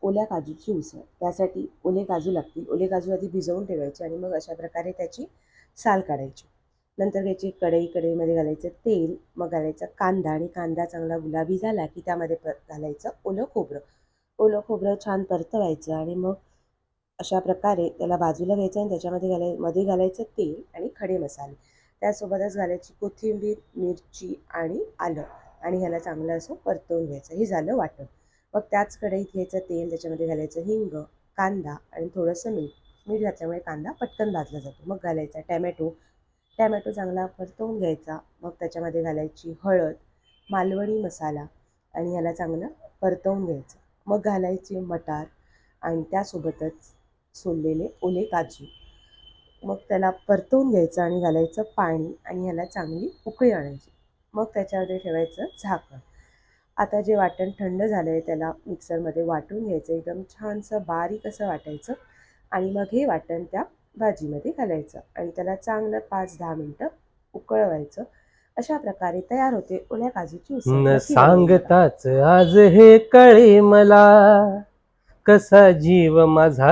ओल्या काजूची उसळ. त्यासाठी ओले काजू लागतील. ओले काजू आधी भिजवून ठेवायचे आणि मग अशा प्रकारे त्याची साल काढायची. नंतर घ्यायची कढई, कढईमध्ये घालायचं तेल, मग घालायचा कांदा आणि कांदा चांगला गुलाबी झाला की त्यामध्ये घालायचं ओलं खोबरं. ओलं खोबरं छान परतवायचं आणि मग अशा प्रकारे त्याला बाजूला घ्यायचं आणि त्याच्यामध्ये मध्ये घालायचं तेल आणि खडे मसाले. त्यासोबतच घालायची कोथिंबीर, मिरची आणि आलं आणि ह्याला चांगलं असं परतवून घ्यायचं. हे झालं वाटण. मग त्याच कढईत घ्यायचं तेल, त्याच्यामध्ये घालायचं हिंग, कांदा आणि थोडंसं मीठ. मीठ घातल्यामुळे कांदा पटकन भाजला जातो. मग घालायचा टॅमॅटो. टॅमॅटो चांगला परतवून घ्यायचा. मग त्याच्यामध्ये घालायची हळद, मालवणी मसाला आणि ह्याला चांगलं परतवून घ्यायचं. मग घालायचे मटार आणि त्यासोबतच सोललेले ओले काजू. मग त्याला परतवून घ्यायचं आणि घालायचं पाणी आणि ह्याला चांगली उकळी आणायची. मग त्याच्यामध्ये ठेवायचं झाकण. आता जे वाटण थंड झालं आहे त्याला मिक्सरमध्ये वाटून घ्यायचं. एकदम छानसं बारीक असं वाटायचं आणि मग हे वाटण त्या भाजीमध्ये घालायचं आणि त्याला चांगलं 5-10 मिनटं उकळवायचं. अशा प्रकारे तयार होते ओल्या काजूची उसळ. न नक्की बनवून बघा. सांगताच आज हे कळे मला, कसा जीव माझा